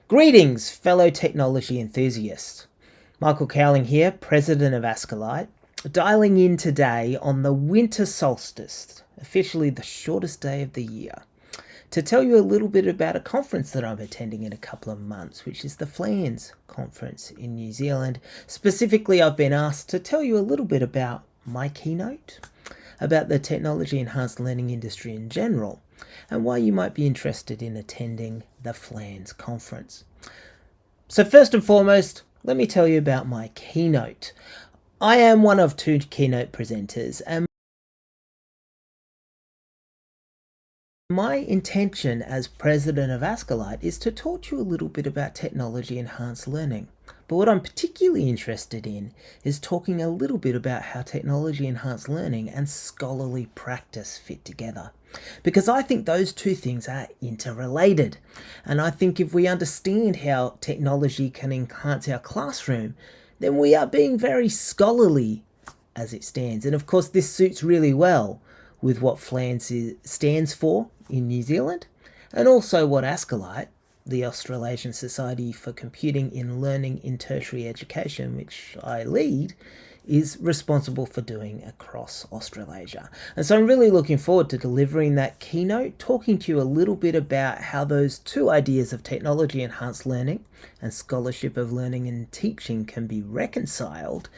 Greetings, fellow technology enthusiasts. Michael Cowling here, President of Ascolite, dialing in today on the winter solstice, officially the shortest day of the year, to tell you a little bit about a conference that I'm attending in a couple of months, which is the FLANZ Conference in New Zealand. Specifically, I've been asked to tell you a little bit about my keynote, about the technology enhanced learning industry in general, and why you might be interested in attending the FLANZ Conference. So first and foremost, let me tell you about my keynote. I am one of two keynote presenters, and my intention as president of Ascolite is to talk to you a little bit about technology enhanced learning. But what I'm particularly interested in is talking a little bit about how technology enhanced learning and scholarly practice fit together. Because I think those two things are interrelated. And I think if we understand how technology can enhance our classroom, then we are being very scholarly as it stands. And of course, this suits really well with what FLANZ stands for in New Zealand, and also what Ascolite, the Australasian Society for Computing in Learning in Tertiary Education, which I lead, is responsible for doing across Australasia. And so I'm really looking forward to delivering that keynote, talking to you a little bit about how those two ideas of technology enhanced learning and scholarship of learning and teaching can be reconciled,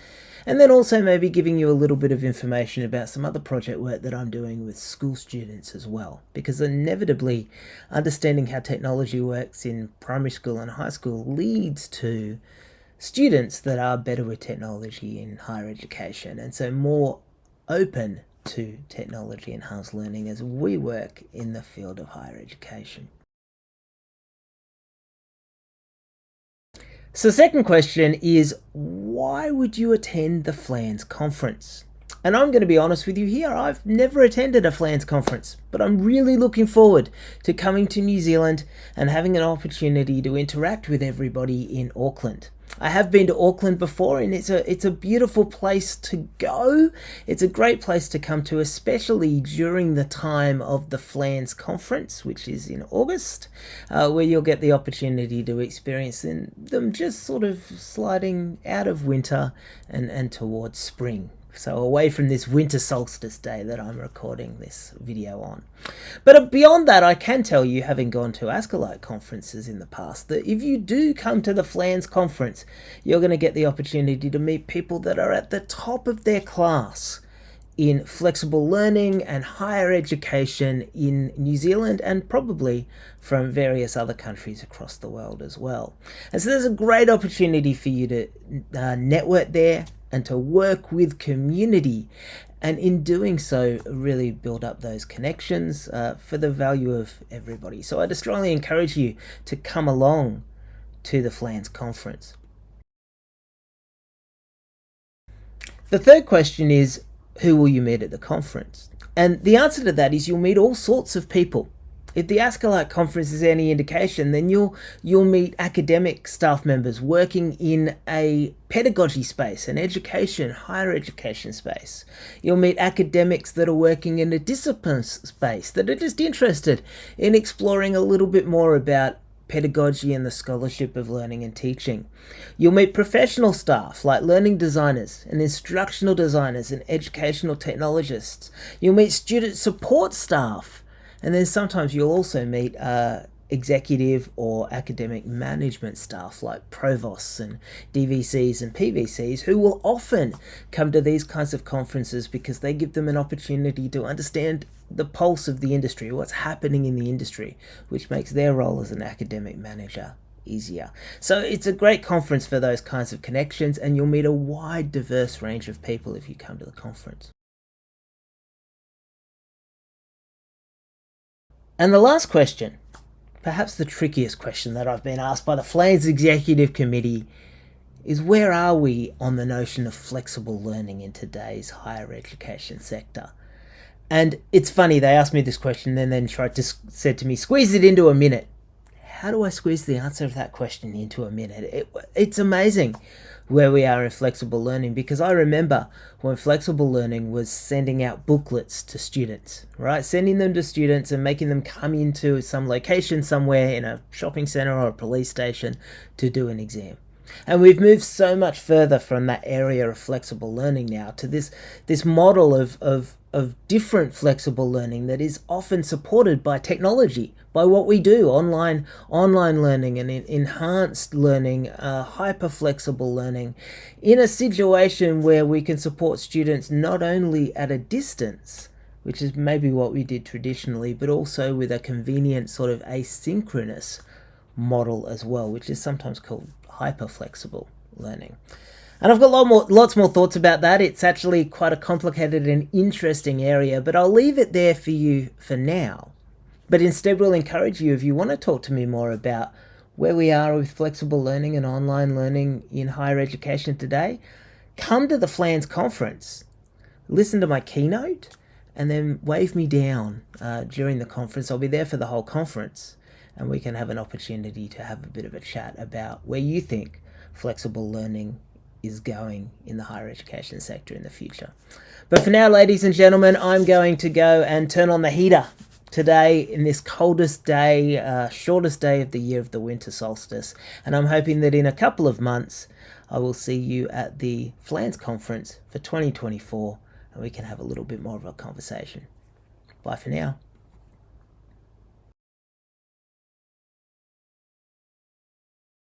and then also maybe giving you a little bit of information about some other project work that I'm doing with school students as well, because inevitably understanding how technology works in primary school and high school leads to students that are better with technology in higher education, and so more open to technology enhanced learning as we work in the field of higher education. So the second question is, why would you attend the FLANZ conference? And I'm going to be honest with you here, I've never attended a FLANZ conference, but I'm really looking forward to coming to New Zealand and having an opportunity to interact with everybody in Auckland. I have been to Auckland before, and it's a beautiful place to go. It's a great place to come to, especially during the time of the FLANZ conference, which is in August, where you'll get the opportunity to experience them just sort of sliding out of winter and towards spring. So away from this winter solstice day that I'm recording this video on. But beyond that, I can tell you, having gone to Ascolite conferences in the past, that if you do come to the FLANZ conference, you're going to get the opportunity to meet people that are at the top of their class in flexible learning and higher education in New Zealand, and probably from various other countries across the world as well. And so there's a great opportunity for you to network there and to work with community, and in doing so really build up those connections for the value of everybody. So I'd strongly encourage you to come along to the FLANZ conference. The third question is, who will you meet at the conference? And the answer to that is you'll meet all sorts of people. If the Ascolite conference is any indication, then you'll meet academic staff members working in a pedagogy space, an education, higher education space. You'll meet academics that are working in a discipline space that are just interested in exploring a little bit more about pedagogy and the scholarship of learning and teaching. You'll meet professional staff like learning designers and instructional designers and educational technologists. You'll meet student support staff. And then sometimes you'll also meet executive or academic management staff like provosts and DVCs and PVCs, who will often come to these kinds of conferences because they give them an opportunity to understand the pulse of the industry, what's happening in the industry, which makes their role as an academic manager easier. So it's a great conference for those kinds of connections, and you'll meet a wide, diverse range of people if you come to the conference. And the last question, perhaps the trickiest question that I've been asked by the FLANZ Executive Committee, is where are we on the notion of flexible learning in today's higher education sector? And it's funny, they asked me this question and then said to me, squeeze it into a minute. How do I squeeze the answer of that question into a minute? It's amazing. where we are in flexible learning, because I remember when flexible learning was sending out booklets to students, right? Sending them to students and making them come into some location somewhere in a shopping center or a police station to do an exam. And we've moved so much further from that area of flexible learning now to this model of different flexible learning that is often supported by technology, by what we do, online learning and enhanced learning, hyper flexible learning, in a situation where we can support students not only at a distance, which is maybe what we did traditionally, but also with a convenient sort of asynchronous model as well, which is sometimes called hyper flexible learning. And I've got lots more thoughts about that. It's actually quite a complicated and interesting area, but I'll leave it there for you for now. But instead, we'll encourage you, if you want to talk to me more about where we are with flexible learning and online learning in higher education today, come to the FLANZ Conference, listen to my keynote, and then wave me down during the conference. I'll be there for the whole conference, and we can have an opportunity to have a bit of a chat about where you think flexible learning is going in the higher education sector in the future. But for now, ladies and gentlemen, I'm going to go and turn on the heater today in this coldest day, shortest day of the year of the winter solstice. And I'm hoping that in a couple of months, I will see you at the FLANZ Conference for 2024, and we can have a little bit more of a conversation. Bye for now.